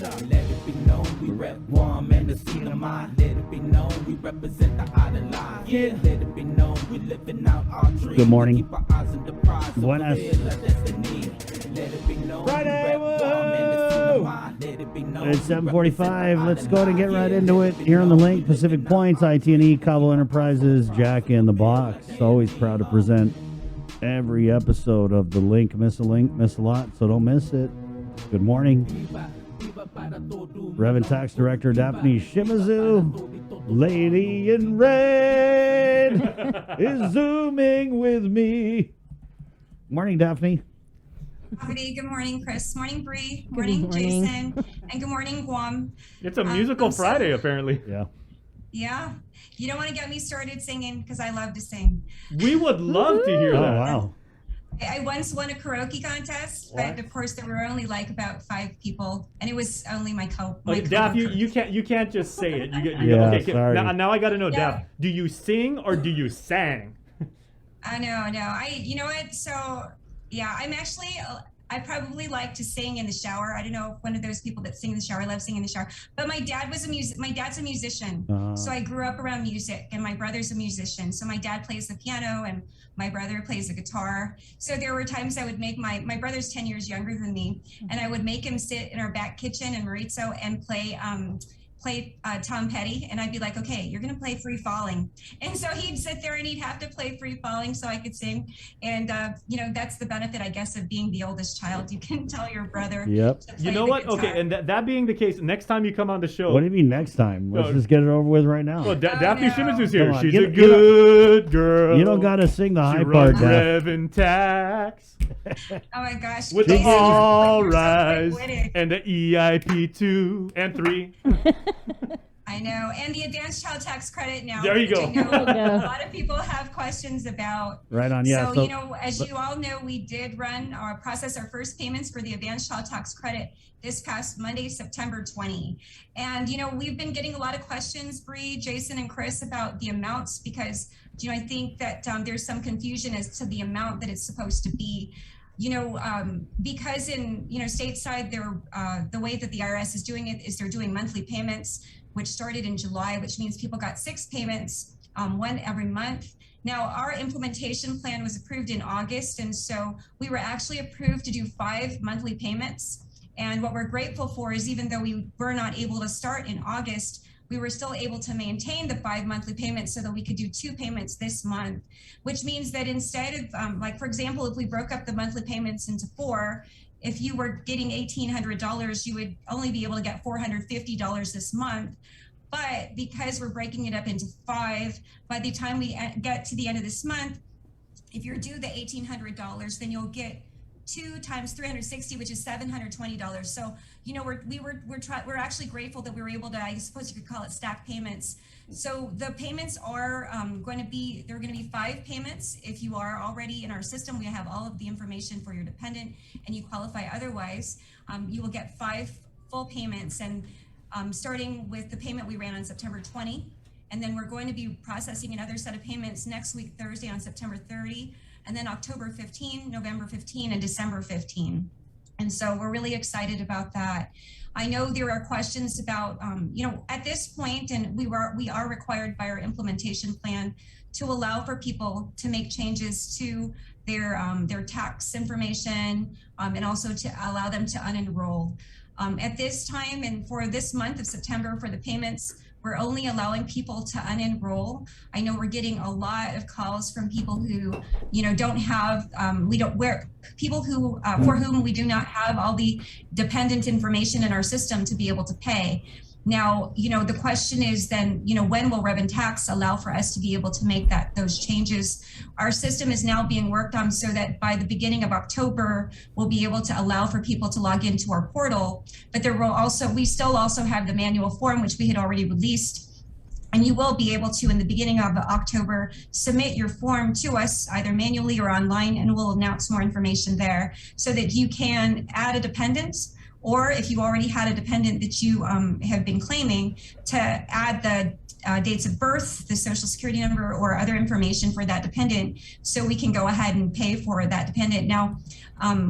Let it be known we rep Guam and the scene of mine. Let it be known we represent the outer line. Yeah, let it be known we living out our dreams. Good morning. Keep our eyes on the prize. Buenas. Let it be known Friday, we rep Guam and the scene of mine. Let it be known It's 7:45. Let's go and get right into it. Here on the link, Pacific Points, IT&E, Cabo Enterprises, Jack in the Box. Always proud to present every episode of the link. Miss a link, miss a lot, so don't miss it. Good morning. Reverend Tax Director Dafne Shimizu, Lady in Red, is zooming with me. Morning, Daphne. Howdy, good morning, Chris. Morning, Bree. Morning, Jason. And good morning, Guam. It's a musical Friday, apparently. Yeah. Yeah. You don't want to get me started singing because I love to sing. We would love to hear Oh, that. wow. I once won a karaoke contest, but of course there were only like about 5 people, and it was only my Daph, you can't just say it. Yeah, sorry. Now I got to know, Yeah. Daph, do you sing or do you sang? I know. You know what? So, yeah, I probably like to sing in the shower. I don't know if one of those people that sing in the shower. I love singing in the shower. But my dad's a musician. So I grew up around music, and my brother's a musician. So my dad plays the piano and my brother plays the guitar. So there were times I would make my brother's 10 years younger than me, and I would make him sit in our back kitchen in Maritzo and play Tom Petty, and I'd be like, okay, you're gonna play Free Falling. And so he'd sit there and he'd have to play Free Falling so I could sing. And that's the benefit, I guess, of being the oldest child. You can tell your brother. Yep. You know what? Guitar. Okay, and that being the case, next time you come on the show. What do you mean next time? Let's just get it over with right now. Well, Daphne no. Shimizu's here. Come on, She's you a good girl. You don't got to sing the high She part, runs Daph. Reverend Tax Oh my gosh. with the Jason, all you're so rise quick-witted. and the EIP 2 and 3. I know. And the advanced child tax credit now. There you which go. I know There you go. a lot of people have questions about. Right on, yeah. So, as you all know, we did process our first payments for the advanced child tax credit this past Monday, September 20. And, we've been getting a lot of questions, Bree, Jason, and Chris, about the amounts because, I think that there's some confusion as to the amount that it's supposed to be. Because in, stateside, the way that the IRS is doing it is they're doing monthly payments, which started in July, which means people got 6 payments, one every month. Now, our implementation plan was approved in August, and so we were actually approved to do 5 monthly payments. And what we're grateful for is even though we were not able to start in August, we were still able to maintain the 5 monthly payments so that we could do 2 payments this month, which means that instead of, for example, if we broke up the monthly payments into 4, if you were getting $1,800, you would only be able to get $450 this month. But because we're breaking it up into 5, by the time we get to the end of this month, if you're due the $1,800, then you'll get 2 times 360, which is $720. So, we're actually grateful that we were able to, I suppose you could call it stack payments. So the payments are going to be 5 payments. If you are already in our system, we have all of the information for your dependent and you qualify otherwise, you will get 5 full payments. And starting with the payment we ran on September 20, and then we're going to be processing another set of payments next week, Thursday on September 30, and then October 15, November 15, and December 15. And so we're really excited about that. I know there are questions about, at this point, and we are required by our implementation plan to allow for people to make changes to their tax information and also to allow them to unenroll. At this time and for this month of September for the payments, we're only allowing people to unenroll. I know we're getting a lot of calls from people who, don't have, people who, for whom we do not have all the dependent information in our system to be able to pay. Now, the question is then, when will Rev and Tax allow for us to be able to make those changes? Our system is now being worked on so that by the beginning of October, we'll be able to allow for people to log into our portal. But we still also have the manual form, which we had already released. And you will be able to, in the beginning of October, submit your form to us either manually or online, and we'll announce more information there so that you can add a dependent or if you already had a dependent that you have been claiming, to add the dates of birth, the social security number, or other information for that dependent, so we can go ahead and pay for that dependent. Now,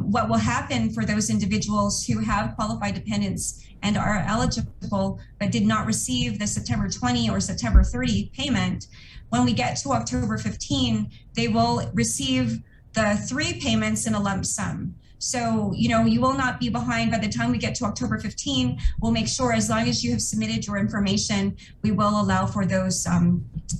what will happen for those individuals who have qualified dependents and are eligible but did not receive the September 20 or September 30 payment, when we get to October 15, they will receive the 3 payments in a lump sum. So, you will not be behind by the time we get to October 15. We'll make sure, as long as you have submitted your information, we will allow for those,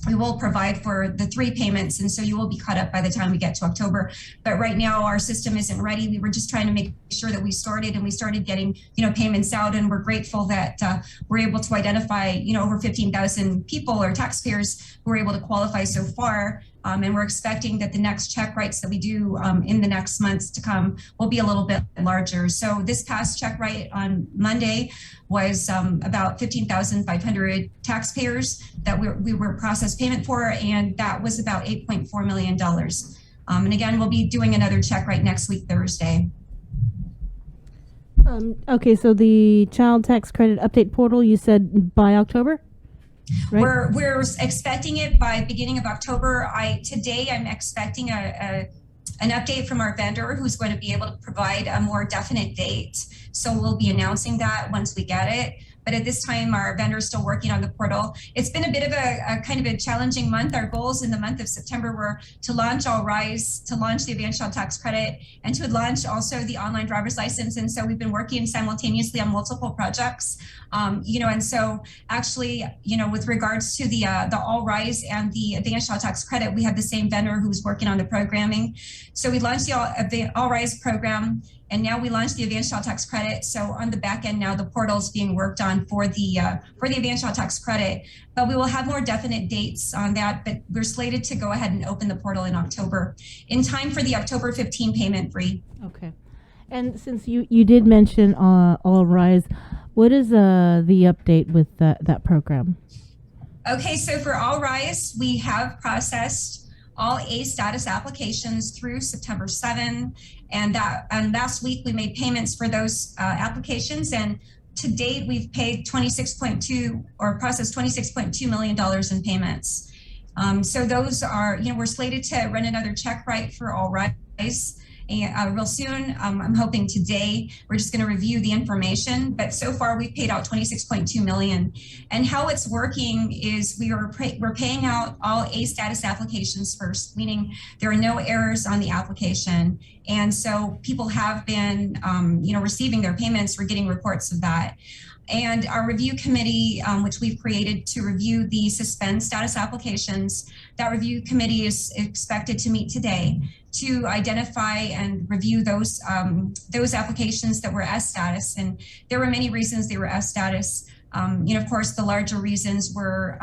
we will provide for the 3 payments. And so you will be caught up by the time we get to October. But right now our system isn't ready. We were just trying to make sure that we started getting, payments out. And we're grateful that we're able to identify, over 15,000 people or taxpayers who are able to qualify so far. And we're expecting that the next check writes that we do in the next months to come will be a little bit larger. So this past check write on Monday was about 15,500 taxpayers that we were processed payment for, and that was about $8.4 million. And again, we'll be doing another check write next week, Thursday. Okay, so the child tax credit update portal, you said by October? Right. We're expecting it by beginning of October. Today I'm expecting an update from our vendor, who's going to be able to provide a more definite date. So we'll be announcing that once we get it. But at this time, our vendor is still working on the portal. It's been a bit of a kind of a challenging month. Our goals in the month of September were to launch All Rise, to launch the Advanced Child Tax Credit, and to launch also the online driver's license. And so we've been working simultaneously on multiple projects. And so actually, with regards to the All Rise and the Advanced Child Tax Credit, we have the same vendor who's working on the programming. So we launched the All Rise program, and now we launched the Advanced Child Tax Credit. So on the back end now, the portal is being worked on for the Advanced Child Tax Credit. But we will have more definite dates on that. But we're slated to go ahead and open the portal in October, in time for the October 15 payment, Bree. Okay. And since you did mention All Rise, what is the update with that program? Okay, so for All Rise, we have processed all A status applications through September 7, and last week we made payments for those applications, and to date we've paid processed $26.2 million in payments. So those are, we're slated to run another check write for All Rise real soon. I'm hoping today. We're just going to review the information, but so far we've paid out $26.2 million. And how it's working is we're paying out all A status applications first, meaning there are no errors on the application. And so people have been, receiving their payments. We're getting reports of that. And our review committee, which we've created to review the suspend status applications, that review committee is expected to meet today to identify and review those applications that were S status. And there were many reasons they were S status. Of course, the larger reasons were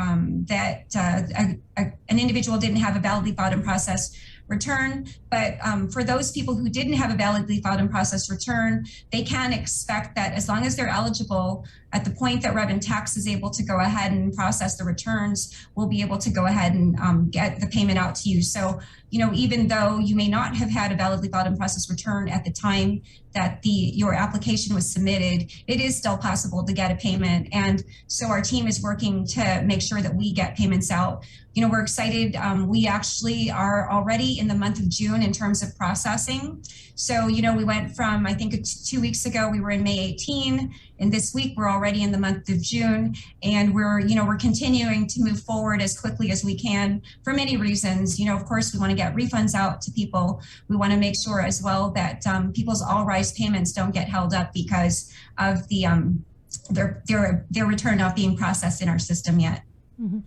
that an individual didn't have a validly filed and processed return. But for those people who didn't have a validly filed and processed return, they can expect that as long as they're eligible, at the point that Rev and Tax is able to go ahead and process the returns, we'll be able to go ahead and get the payment out to you. So, even though you may not have had a validly filed and processed return at the time that your application was submitted, it is still possible to get a payment. And so our team is working to make sure that we get payments out. We're excited. We actually are already in the month of June in terms of processing. So, we went from, I think 2 weeks ago, we were in May 18, and this week we're already in the month of June. And we're continuing to move forward as quickly as we can for many reasons. Of course, we want to get refunds out to people. We want to make sure as well that people's All Rise payments don't get held up because of their return not being processed in our system yet. Mm-hmm.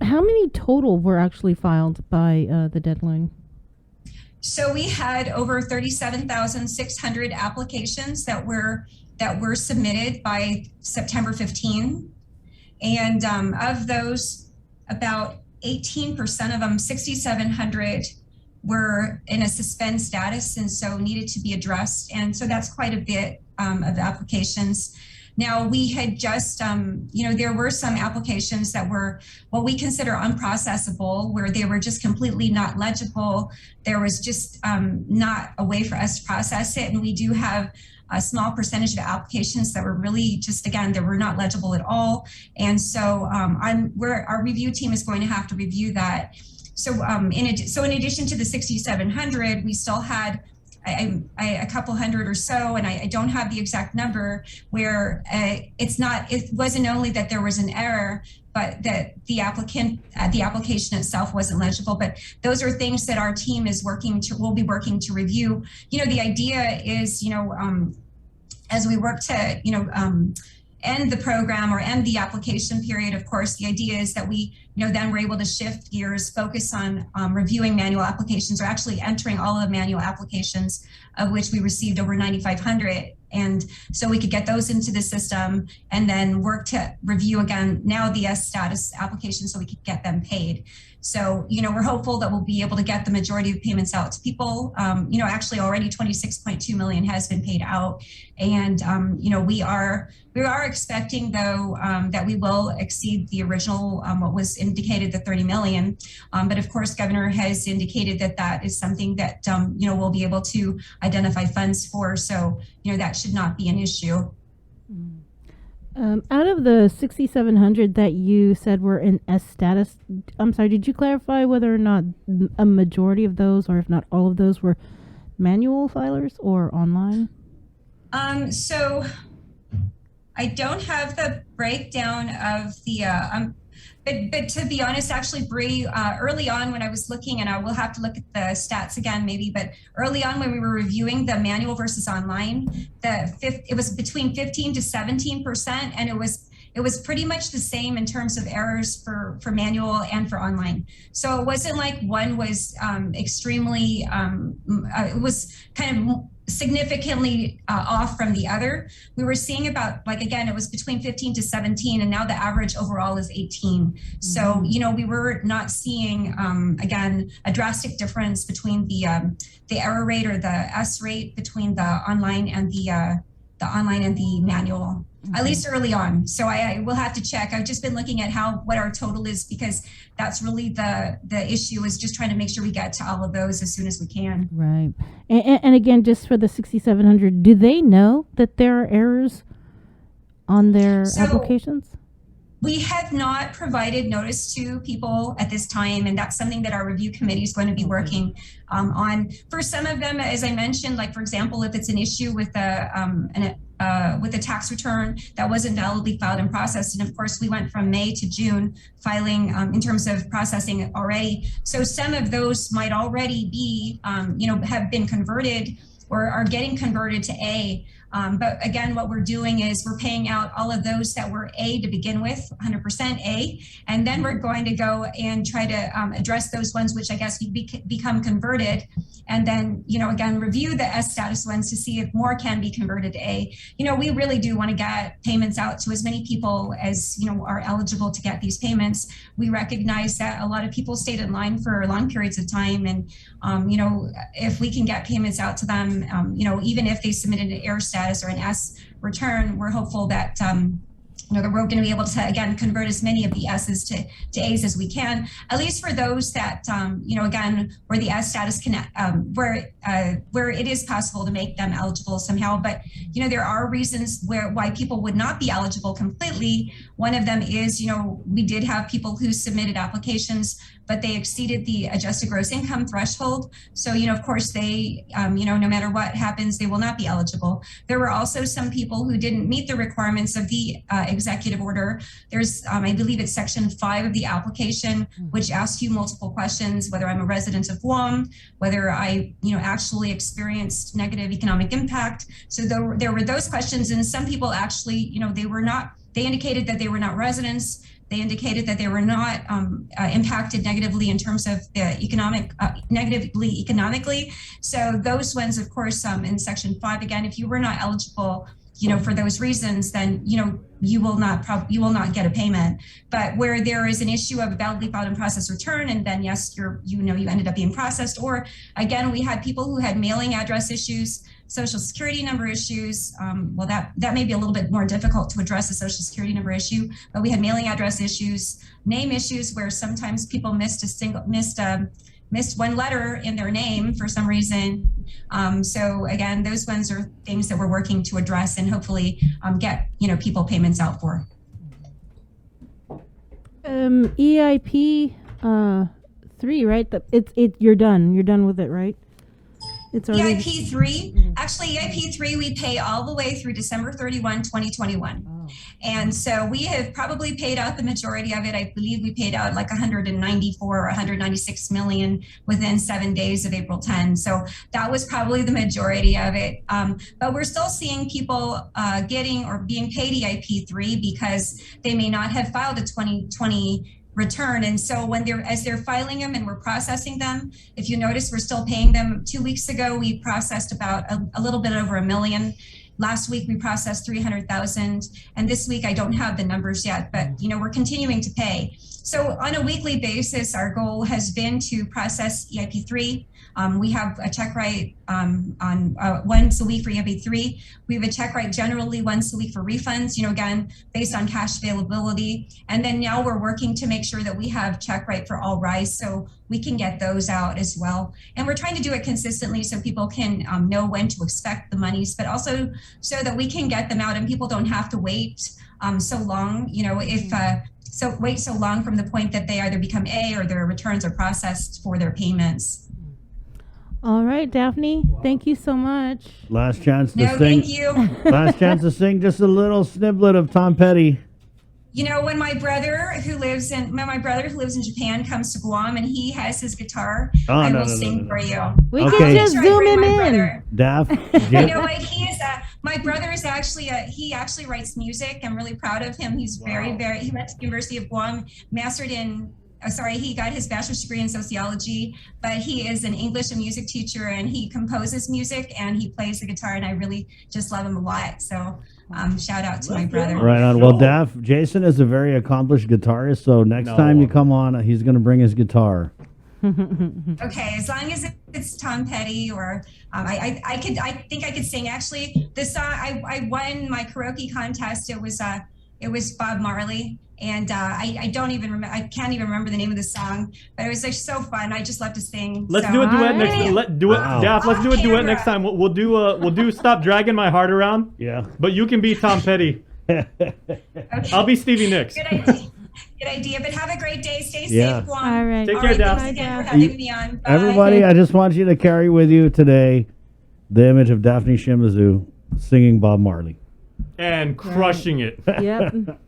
How many total were actually filed by the deadline? So we had over 37,600 applications that were submitted by September 15. And of those, about 18% of them, 6,700, were in a suspend status and so needed to be addressed. And so that's quite a bit of applications. Now, we had just, there were some applications that were what we consider unprocessable, where they were just completely not legible. There was just not a way for us to process it. And we do have a small percentage of applications that were really just, again, that were not legible at all. And so our review team is going to have to review that. So in addition to the 6,700, we still had a couple hundred or so, and I don't have the exact number, where it wasn't only that there was an error, but that the application itself wasn't legible. But those are things that our team will be working to review. The idea is, as we work to, end the program or end the application period, of course, the idea is that we, then we're able to shift gears, focus on reviewing manual applications, or actually entering all of the manual applications, of which we received over 9,500. And so we could get those into the system and then work to review again now the S status application so we could get them paid. So, we're hopeful that we'll be able to get the majority of payments out to people. Actually already 26.2 million has been paid out. And, we are expecting, though, that we will exceed the original, what was indicated, the 30 million. But of course, Governor has indicated that is something that, we'll be able to identify funds for. So, that should not be an issue. Out of the 6,700 that you said were in S status, I'm sorry, did you clarify whether or not a majority of those, or if not all of those, were manual filers or online? So I don't have the breakdown of the, but to be honest, actually, Bree, early on when I was looking, and I will have to look at the stats again maybe, but early on when we were reviewing the manual versus online, it was between 15 to 17%, and it was pretty much the same in terms of errors for manual and for online. So it wasn't like one was extremely, it was kind of significantly off from the other. We were seeing about, again, it was between 15 to 17, and now the average overall is 18. Mm-hmm. So, we were not seeing, again, a drastic difference between the error rate or the S rate between the online and the manual. Mm-hmm. At least early on. So I will have to check. I've just been looking at what our total is, because that's really the issue, is just trying to make sure we get to all of those as soon as we can. Right. And again, just for the 6,700, do they know that there are errors on their applications? We have not provided notice to people at this time, and that's something that our review committee is going to be working on. For some of them, as I mentioned, for example, if it's an issue with a tax return that wasn't validly filed and processed, and of course we went from May to June filing in terms of processing it already. So some of those might already be, have been converted or are getting converted to A. But again, what we're doing is we're paying out all of those that were A to begin with, 100% A, and then we're going to go and try to address those ones which I guess become converted, and then, again, review the S status ones to see if more can be converted to A. We really do want to get payments out to as many people as, are eligible to get these payments. We recognize that a lot of people stayed in line for long periods of time, and, if we can get payments out to them, even if they submitted an error status or an S return, we're hopeful that that we're going to be able to, again, convert as many of the S's to A's as we can, at least for those that, again, where the S status can, where it is possible to make them eligible somehow. But, there are reasons why people would not be eligible completely. One of them is, we did have people who submitted applications, but they exceeded the adjusted gross income threshold. So, of course, they, no matter what happens, they will not be eligible. There were also some people who didn't meet the requirements of the executive order. There's, I believe it's section 5 of the application, which asks you multiple questions, whether I'm a resident of Guam, whether I, actually experienced negative economic impact. So there were those questions, and some people actually, they indicated that they were not residents. They indicated that they were not impacted negatively in terms of the negatively economically. So those ones, of course, in section 5, again, if you were not eligible, for those reasons, then, you will not get a payment. But where there is an issue of a validly filed and processed return, and then yes, you ended up being processed, or again, we had people who had mailing address issues, social security number issues. Well, that may be a little bit more difficult to address, a social security number issue, but we had mailing address issues, name issues, where sometimes people missed missed one letter in their name for some reason. So again, those ones are things that we're working to address and hopefully get people payments out for. EIP 3, right? You're done. You're done with it, right? It's already EIP 3, actually EIP 3 we pay all the way through December 31, 2021. Oh. And so we have probably paid out the majority of it. I believe we paid out like 194 or 196 million within 7 days of April 10. So that was probably the majority of it. But we're still seeing people getting or being paid EIP 3 because they may not have filed a 2020 return. And so as they're filing them and we're processing them, if you notice, we're still paying them. 2 weeks ago, we processed about a little bit over 1 million. Last week, we processed 300,000. And this week, I don't have the numbers yet, but we're continuing to pay. So on a weekly basis, our goal has been to process EIP 3. We have a check write on once a week for EIP 3. We have a check write generally once a week for refunds, again, based on cash availability. And then now we're working to make sure that we have check write for all RISE so we can get those out as well. And we're trying to do it consistently so people can know when to expect the monies, but also so that we can get them out and people don't have to wait so long, wait so long from the point that they either become A or their returns are processed for their payments. All right, Daphne. Thank you so much. Last chance to sing. Thank you. Last chance to sing just a little sniblet of Tom Petty. When my brother who lives in Japan comes to Guam and he has his guitar, I will sing for you. We Okay. can just zoom him in. Brother. Daph. You know what? He is my brother is actually he actually writes music. I'm really proud of him. He's he went to the University of Guam, he got his bachelor's degree in sociology, but he is an English and music teacher and he composes music and he plays the guitar and I really just love him a lot. So shout out to my brother. Right on. Well, Daph, Jason is a very accomplished guitarist, so next time you come on, he's going to bring his guitar. Okay, as long as it's Tom Petty or I think I could sing. Actually, the song I won my karaoke contest. It was Bob Marley. And I don't even remember. I can't even remember the name of the song, but it was like so fun. I just love to sing. Let's do a duet next. Daph, let's do a duet next time. We'll do Stop Dragging My Heart Around. Yeah. But you can be Tom Petty. Okay. I'll be Stevie Nicks. Good idea. Good idea. But have a great day. Stay safe, Guam. All right. Take care, Daph. Thanks again for having me on. Bye. Everybody, I just want you to carry with you today the image of Dafne Shimizu singing Bob Marley. And crushing it. Yep.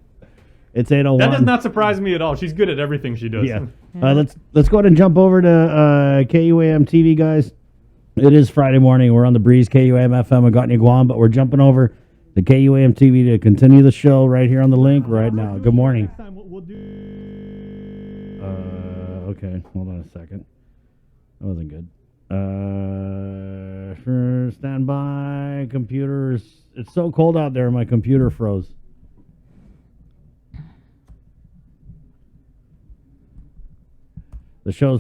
It's 8:01. That does not surprise me at all. She's good at everything she does. Yeah. Let's go ahead and jump over to KUAM TV, guys. It is Friday morning. We're on the breeze, KUAM FM in Gotney, Guam, but we're jumping over to KUAM TV to continue the show right here on the link right now. Good morning. Okay, hold on a second. That wasn't good. Stand by. Computers. It's so cold out there. My computer froze. The show's